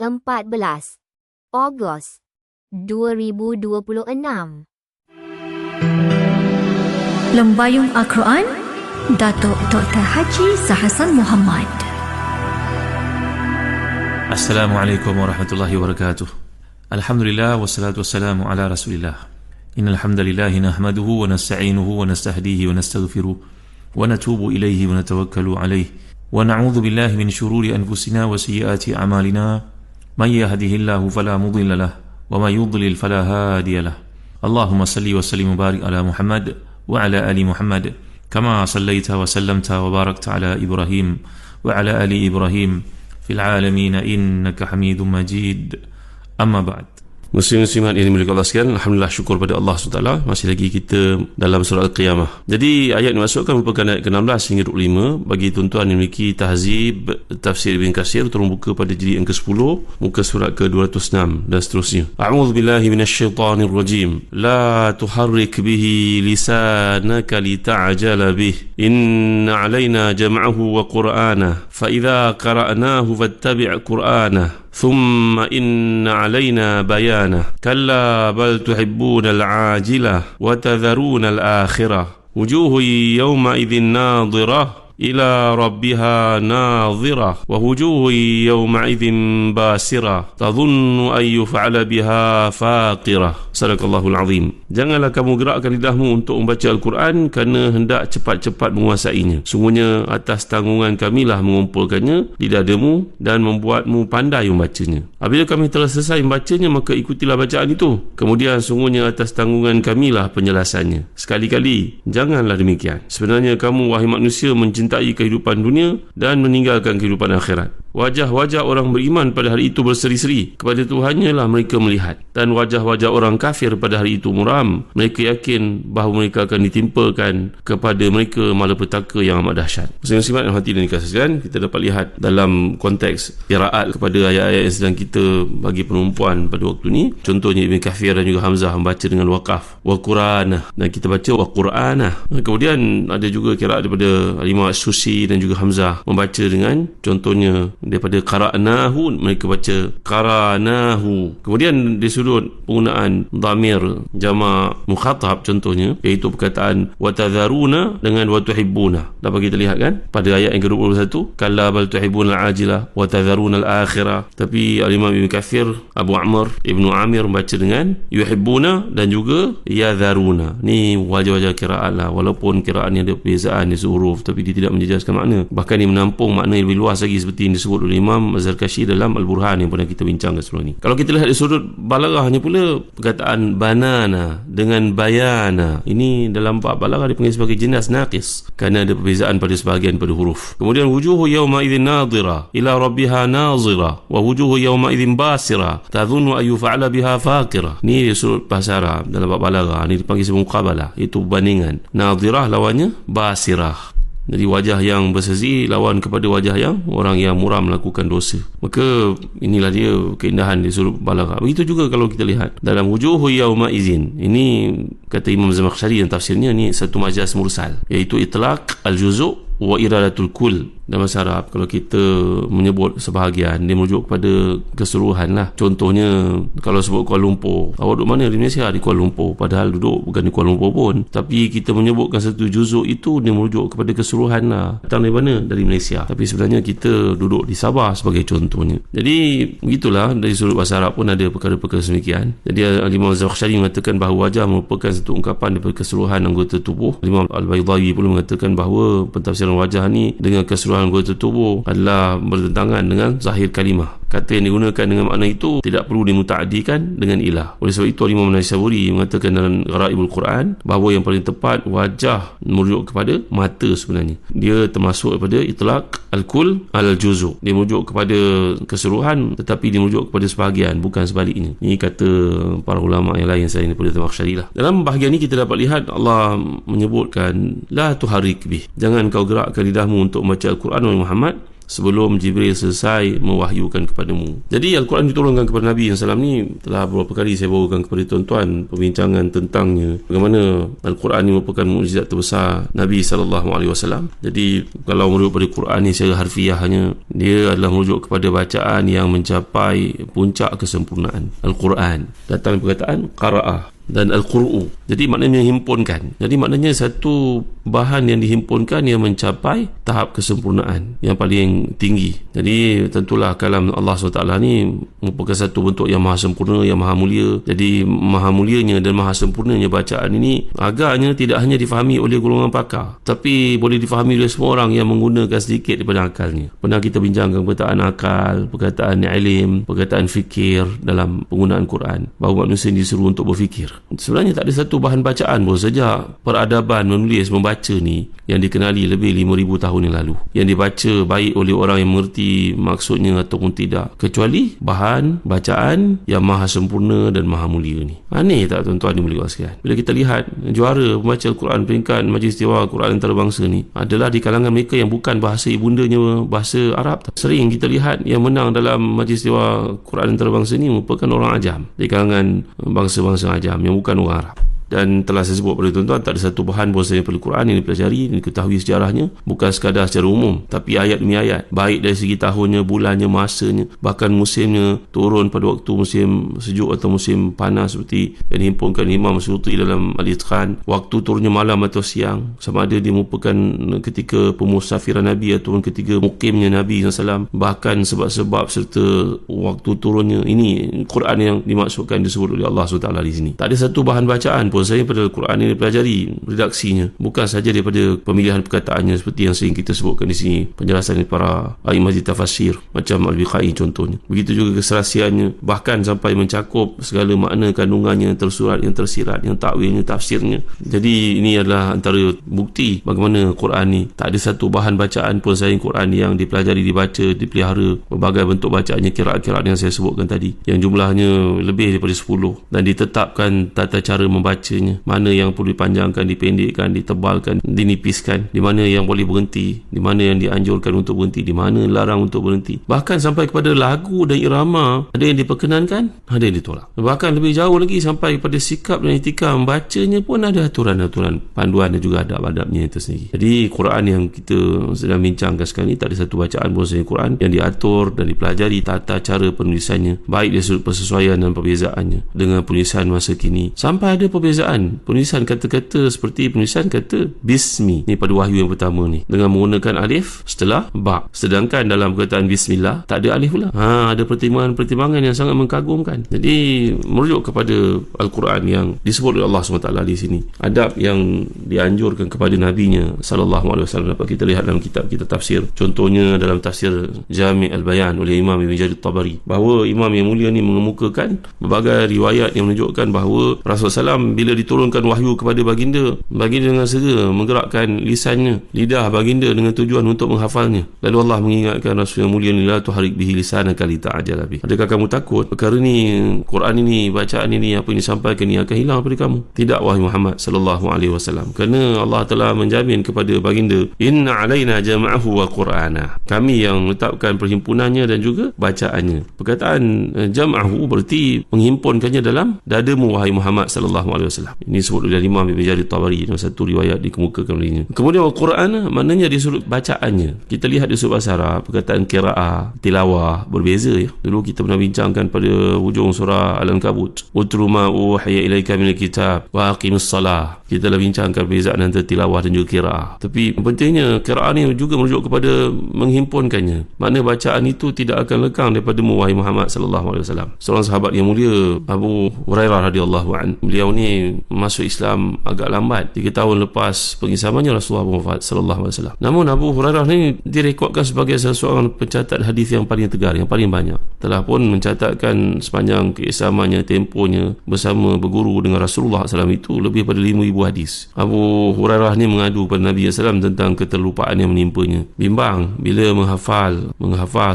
14 Ogos 2026. Lembayung Al-Quran Datuk Dr. Haji Zahasan Muhammad. Assalamualaikum warahmatullahi wabarakatuh. Alhamdulillah wassalatu wassalamu ala rasulillah. Innal hamdalillah nahmaduhu wa nasta'inuhu wa nastahdihi wa nastaghfiruh wa natubu ilaihi wa natawakkalu alaihi wa na'udzu billahi min syururi anfusina wa sayyiati a'malina. Man yahdihillahu fala mudilla lahu wa may yudlil fala hadiya lahu. Allahumma salli wa sallim wa barik ala Muhammad wa ala ali Muhammad kama sallaita wa sallamta wa barakta ala Ibrahim wa ala ali Ibrahim fil alamin innaka Hamidum Majid. Amma ba'd. Muslim-muslimat yang dimiliki Allah sekalian, alhamdulillah, syukur pada Allah SWT. Masih lagi kita dalam surah Al-Qiyamah. Jadi ayat yang masukkan merupakan ayat ke-16 hingga 25. Bagi tuan-tuan yang memiliki tahzib tafsir Ibn Katsir, tolong buka pada jilid yang ke-10, muka surat ke-206 dan seterusnya. A'udzu billahi minasyaitonir rajim. La tuharrik bihi lisanaka lita'jala bih. Inna 'alaina jam'ahu wa qur'ana. Fa idza qara'nahu fattabi' qur'ana. ثم إن علينا بيانه كلا بل تحبون العاجلة وتذرون الآخرة وجوه يومئذ ناظرة إلى ربها ناظرة ووجوه يومئذ باسرة تظن أن يفعل بها فاقرة. Sadaqallahul Azim. Janganlah kamu gerakkan lidahmu untuk membaca Al-Quran kerana hendak cepat-cepat menguasainya. Sungguhnya atas tanggungan kamilah mengumpulkannya di dadamu dan membuatmu pandai membacanya. Apabila kami telah selesai membacanya, maka ikutilah bacaan itu. Kemudian sungguhnya atas tanggungan kamilah penjelasannya. Sekali-kali janganlah demikian. Sebenarnya kamu, wahai manusia, mencintai kehidupan dunia dan meninggalkan kehidupan akhirat. Wajah-wajah orang beriman pada hari itu berseri-seri, kepada Tuhannya lah mereka melihat, dan wajah-wajah orang kafir pada hari itu muram. Mereka yakin bahawa mereka akan ditimpakan kepada mereka malapetaka yang amat dahsyat. Muslim-muslimat yang hati dan dikasihkan, kita dapat lihat dalam konteks qiraat kepada ayat-ayat yang sedang kita bagi penumpuan pada waktu ini. Contohnya Ibn Katsir dan juga Hamzah membaca dengan waqaf wa Qur'anah, dan kita baca wa Qur'anah. Kemudian ada juga qiraat daripada Imam As-Susi dan juga Hamzah membaca dengan, contohnya daripada qara'nahu, mereka baca qara'nahu. Kemudian di sudut penggunaan dhamir jama' mukhatab, contohnya iaitu perkataan wa tadharuna dengan wa tuhibbuna. Dapat kita lihat kan pada ayat yang ke-21, kalla bal tuhibbuna al-ajilah wa tadharuna al-akhirah. Tapi Imam Ibn Katsir, Abu Amr, Ibnu Amir membaca dengan yuhibbuna dan juga yadharuna. Ni wajah-wajah qiraat lah, walaupun qiraat ni ada perbezaan di huruf, tapi dia tidak menjejaskan makna. Bahkan dia menampung makna yang lebih luas lagi, seperti yang disebut oleh Imam Az-Zarkashi dalam Al-Burhan yang pernah kita bincangkan sebelum ni. Kalau kita lihat di sudut balaghahnya pula, perkataan banana dengan bayana, ini dalam bab balaghah dipanggil sebagai jenis naqis kerana ada perbezaan pada sebahagian pada huruf. Kemudian wujuhu yawma idzin nadhira ila rabbiha nazira wa wujuhu yawma idzin basira tadhunnu ay yuf'ala biha faqira. Ni di sudut bahasa Arab dalam bab balaghah ni dipanggil sebagai muqabalah, itu bandingan. Nadhirah lawannya basirah. Jadi wajah yang bersezi lawan kepada wajah yang orang yang muram melakukan dosa. Maka inilah dia keindahan di sudut balaghah. Begitu juga kalau kita lihat dalam wujuhu yauma izin. Ini kata Imam Zamakhsyari yang tafsirnya ni satu majaz mursal, iaitu itlaq al-juzu' wa iradatul kull. Dalam bahasa Arab, kalau kita menyebut sebahagian, dia merujuk kepada keseluruhan lah. Contohnya, kalau sebut Kuala Lumpur, awak duduk mana? Di Malaysia, di Kuala Lumpur. Padahal duduk bukan di Kuala Lumpur pun. Tapi kita menyebutkan satu juzuk itu, dia merujuk kepada keseluruhan lah. Datang dari mana? Dari Malaysia. Tapi sebenarnya kita duduk di Sabah sebagai contohnya. Jadi, begitulah, dari sudut bahasa Arab pun ada perkara-perkara semikian. Jadi, Imam Zamakhsyari mengatakan bahawa wajah merupakan satu ungkapan daripada keseluruhan anggota tubuh. Imam Al-Baydawi pun mengatakan bahawa pentafsiran wajah ni dengan keseluruhan anggota tubuh adalah bertentangan dengan zahir kalimah. Kata yang digunakan dengan makna itu tidak perlu dimuta'addikan dengan ilah. Oleh sebab itu Imam Naisaburi mengatakan dalam Gharaibul Quran bahawa yang paling tepat wajah merujuk kepada mata sebenarnya. Dia termasuk daripada itlaq al-kull al-juzu'. Dia merujuk kepada keseluruhan tetapi dia merujuk kepada sebahagian, bukan sebaliknya. Ini kata para ulama yang lain selain daripada Zamakhsyari lah. Dalam bahagian ini kita dapat lihat Allah menyebutkan la tuharrik bih. Jangan kau gerakkan lidahmu untuk membaca Al-Quran oleh Muhammad sebelum Jibril selesai mewahyukan kepadamu. Jadi Al-Quran diturunkan kepada Nabi SAW ni telah beberapa kali saya bawakan kepada tuan-tuan perbincangan tentangnya, bagaimana Al-Quran ini merupakan mukjizat terbesar Nabi SAW. Jadi kalau merujuk pada Quran ni secara harfiahnya, dia adalah merujuk kepada bacaan yang mencapai puncak kesempurnaan. Al-Quran datang perkataan qara'ah dan al-qur'u. Jadi maknanya himpunkan. Jadi maknanya satu bahan yang dihimpunkan yang mencapai tahap kesempurnaan yang paling tinggi. Jadi tentulah kalam Allah SWT ni merupakan satu bentuk yang maha sempurna, yang maha mulia. Jadi maha mulianya dan maha sempurnanya bacaan ini agaknya tidak hanya difahami oleh golongan pakar, tapi boleh difahami oleh semua orang yang menggunakan sedikit daripada akalnya. Pernah kita bincangkan perkataan akal, perkataan ilim, perkataan fikir dalam penggunaan Quran, bahawa manusia disuruh untuk berfikir. Sebenarnya tak ada satu bahan bacaan pun sejak peradaban menulis membaca ni yang dikenali lebih 5,000 tahun yang lalu, yang dibaca baik oleh orang yang mengerti maksudnya ataupun tidak, kecuali bahan bacaan yang maha sempurna dan maha mulia ni. Aneh tak tuan-tuan ni boleh sekalian? Bila kita lihat juara pembaca Al-Quran peringkat Majlis Istimewa Quran Antarabangsa ni adalah di kalangan mereka yang bukan bahasa ibundanya bahasa Arab. Sering kita lihat yang menang dalam Majlis Istimewa Quran Antarabangsa ni merupakan orang ajam, di kalangan bangsa-bangsa ajam yang bukan orang Arab. Dan telah saya sebut pada tuan-tuan, tak ada satu bahan bahasa Al-Quran yang dipelajari, diketahui sejarahnya, bukan sekadar secara umum, tapi ayat demi ayat, baik dari segi tahunnya, bulannya, masanya, bahkan musimnya, turun pada waktu musim sejuk atau musim panas, seperti yang dihimpunkan Imam Suyuti dalam Al-Itqan, waktu turunnya malam atau siang, sama ada dia merupakan ketika pemusafiran Nabi ataupun ketika mukimnya Nabi SAW, bahkan sebab-sebab serta waktu turunnya. Ini Quran yang dimaksudkan, disebut oleh Allah SWT di sini. Tak ada satu bahan bacaan pun saya pada Al-Quran ini pelajari redaksinya, bukan saja daripada pemilihan perkataannya seperti yang sering kita sebutkan di sini, penjelasan para ahli tafsir macam Al-Biqai contohnya. Begitu juga keserasiannya, bahkan sampai mencakup segala makna kandungannya, tersurat, yang tersirat, yang takwilnya, tafsirnya. Jadi ini adalah antara bukti bagaimana Quran ni tak ada satu bahan bacaan pun selain Quran yang dipelajari, dibaca, dipelihara, berbagai bentuk bacaannya, kiraat-kiraat yang saya sebutkan tadi, yang jumlahnya lebih daripada 10, dan ditetapkan tata cara membaca, mana yang perlu dipanjangkan, dipendekkan, ditebalkan, dinipiskan, di mana yang boleh berhenti, di mana yang dianjurkan untuk berhenti, di mana larang untuk berhenti. Bahkan sampai kepada lagu dan irama, ada yang diperkenankan, ada yang ditolak. Bahkan lebih jauh lagi sampai kepada sikap dan etika membacanya pun ada aturan-aturan, panduan dan juga adab-adabnya itu sendiri. Jadi Quran yang kita sedang bincangkan sekarang ni, tak ada satu bacaan pun selain Quran yang diatur dan dipelajari tata cara penulisannya, baik dari sudut persesuaian dan perbezaannya dengan penulisan masa kini. Sampai ada perbezaan penulisan kata-kata seperti penulisan kata bismi ni pada wahyu yang pertama ni dengan menggunakan alif setelah ba, sedangkan dalam perkataan bismillah tak ada alif pula. Ada pertimbangan-pertimbangan yang sangat mengkagumkan. Jadi merujuk kepada Al-Quran yang disebut oleh Allah SWT di sini, adab yang dianjurkan kepada nabinya SAW dapat kita lihat dalam kitab-kitab tafsir. Contohnya dalam tafsir Jami' Al-Bayan oleh Imam Ibn Jarir Tabari, bahawa Imam yang mulia ni mengemukakan berbagai riwayat yang menunjukkan bahawa Rasulullah SAW bila diturunkan wahyu kepada baginda dengan segera menggerakkan lisannya, lidah baginda dengan tujuan untuk menghafalnya. Lalu Allah mengingatkan Rasul yang mulia ni, la tuharik bihi lisanaka lita'jala bih. Adakah kamu takut perkara ni, Quran ini, bacaan ini, apa yang disampaikan ini akan hilang daripada kamu? Tidak wahai Muhammad sallallahu alaihi wasallam, kerana Allah telah menjamin kepada baginda, inna alaina jam'ahu wa qur'ana, kami yang menetapkan perhimpunannya dan juga bacaannya. Perkataan jam'ahu berarti menghimpunkannya dalam dadamu wahai Muhammad sallallahu alaihi wasallam. Ini disebut oleh Imam Ibn Jarir Tabari dalam satu riwayat dikemukakan olehnya. Kemudian Al-Quran maknanya di sudut bacaannya. Kita lihat di sudut bahasa Arab, perkataan qiraah, tilawah berbeza ya. Dulu kita pernah bincangkan pada hujung surah Al-Ankabut, utlu ma uhiya ilaika minal kitab wa aqimus salah. Kita telah bincangkan perbezaan antara tilawah dan juga qiraah. Tapi pentingnya qiraah ni juga merujuk kepada menghimpunkannya. Makna bacaan itu tidak akan lekang daripada wahai Muhammad sallallahu alaihi wasallam. Seorang sahabat yang mulia, Abu Hurairah radhiyallahu anhu, beliau ni masuk Islam agak lambat, 3 tahun lepas pengislamannya Rasulullah wafat sallallahu alaihi wasallam. Namun Abu Hurairah ni direkodkan sebagai seorang pencatat hadis yang paling tegar, yang paling banyak. Telah pun mencatatkan sepanjang keislamannya, tempohnya bersama berguru dengan Rasulullah SAW itu lebih pada 5,000 hadis. Abu Hurairah ni mengadu kepada Nabi SAW tentang keterlupaan yang menimpanya. Bimbang bila menghafal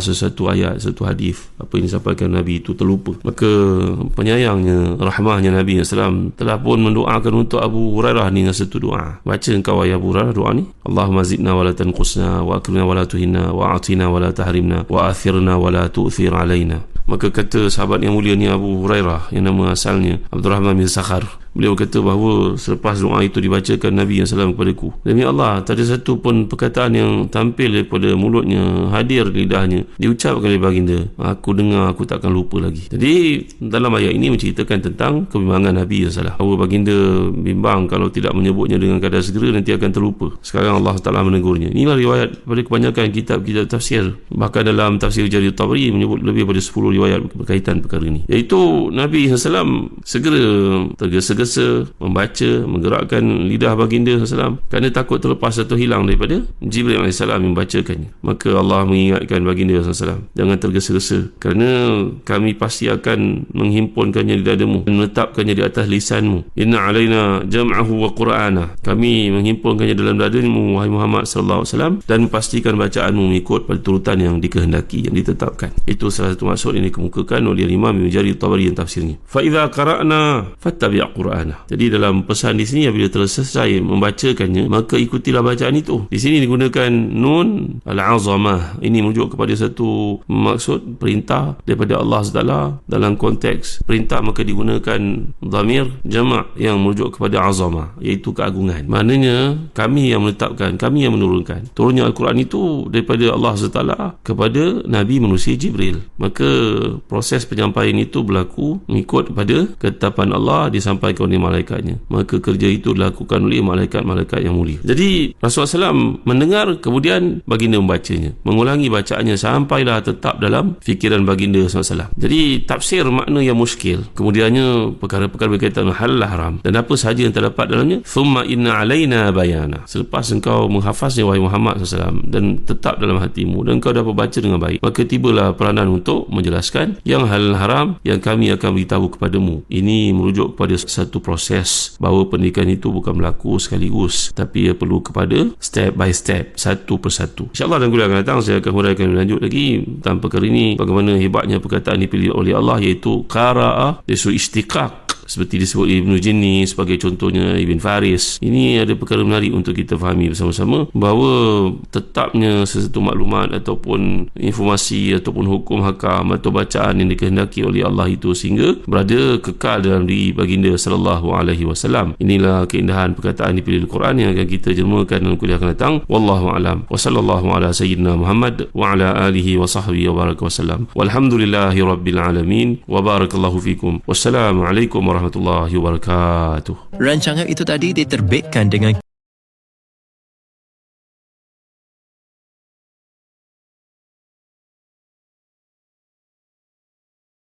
sesuatu ayat, sesuatu hadis, apa yang disampaikan Nabi itu terlupa. Maka penyayangnya, rahmahnya Nabi SAW telah telah pun mendoakan untuk Abu Hurairah ni dengan satu doa. Baca engkau ya Abu Hurairah doa ni. Allahumma zidna wa la tanqusna wa akrimna wa la tuhinna wa atina wa la tahrimna wa athirna wa la tu'thir alaina. Maka kata sahabat yang mulia ni Abu Hurairah, yang nama asalnya Abdurrahman bin Sakhar, beliau kata bahawa selepas doa itu dibacakan Nabi SAW kepadaku, demi Allah tak ada satu pun perkataan yang tampil daripada mulutnya, hadir lidahnya, diucapkan oleh baginda, aku dengar, aku takkan lupa lagi. Jadi dalam ayat ini menceritakan tentang kebimbangan Nabi SAW, bahawa baginda bimbang kalau tidak menyebutnya dengan kadar segera nanti akan terlupa. Sekarang Allah Ta'ala menegurnya. Inilah riwayat pada kebanyakan kitab-kitab tafsir. Bahkan dalam tafsir Jarir Tabari menyebut lebih daripada 10 riwayat berkaitan perkara ini, iaitu Nabi SAW segera tergesa-gesa membaca, menggerakkan lidah baginda SAW kerana takut terlepas atau hilang daripada Jibril AS yang membacakannya. Maka Allah mengingatkan baginda SAW, jangan tergesa-gesa kerana kami pasti akan menghimpunkannya di dadamu dan menetapkannya di atas lisanmu. Inna alaina jam'ahu wa qur'ana, kami menghimpunkannya dalam dadamu wahai Muhammad SAW, dan memastikan bacaanmu mengikut pada turutan yang dikehendaki, yang ditetapkan. Itu salah satu maksud ini dikemukakan oleh Imam Ibn Jarir Tabari yang tafsirnya. Fa idza qara'na fattabi' qur'ana. Jadi dalam pesan di sini, apabila telah selesai membacakannya, maka ikutilah bacaan itu. Di sini digunakan nun al-azamah. Ini merujuk kepada satu maksud perintah daripada Allah SWT. Dalam konteks perintah maka digunakan dhamir jama' yang merujuk kepada azamah, iaitu keagungan. Maknanya kami yang menetapkan, kami yang menurunkan. Turunnya Al-Quran itu daripada Allah SWT kepada Nabi manusia Jibril. Maka proses penyampaian itu berlaku mengikut pada ketetapan Allah, disampaikan oleh malaikatnya. Maka kerja itu dilakukan oleh malaikat-malaikat yang mulia. Jadi Rasulullah SAW mendengar, kemudian baginda membacanya, mengulangi bacaannya sampailah tetap dalam fikiran baginda SAW. Jadi tafsir makna yang muskil, kemudiannya perkara-perkara berkaitan dengan halal haram dan apa sahaja yang terdapat dalamnya. Thumma inna alaina bayana, selepas engkau menghafaznya wahai Muhammad SAW dan tetap dalam hatimu dan engkau dapat baca dengan baik, maka tibalah peranan untuk menjelaskan yang halal haram yang kami akan beritahu kepadamu. Ini merujuk kepada satu proses, bahawa pendidikan itu bukan berlaku sekaligus, tapi ia perlu kepada step by step, satu persatu. InsyaAllah dalam kuliah akan datang saya akan huraikan lebih lanjut lagi tentang perkara ini, bagaimana hebatnya perkataan dipilih oleh Allah, iaitu qara'a dari suri istiqaq, seperti disebut Ibn Jinni sebagai contohnya, Ibn Faris. Ini ada perkara menarik untuk kita fahami bersama-sama, bahawa tetapnya sesuatu maklumat ataupun informasi ataupun hukum hakam atau bacaan yang dikehendaki oleh Allah itu sehingga berada kekal dalam diri baginda sallallahu alaihi wasallam. Inilah keindahan perkataan dipilih Al-Quran yang akan kita jelmakan dalam kuliah akan datang. Wallahu a'lam. Wa sallallahu ala sayyidina Muhammad wa ala alihi wa sahbihi wa baraka wasallam. Walhamdulillahi rabbil alamin wa barakallahu fikum. Wassalamualaikum warahmatullahi wabarakatuh. Rancangan itu tadi diterbitkan dengan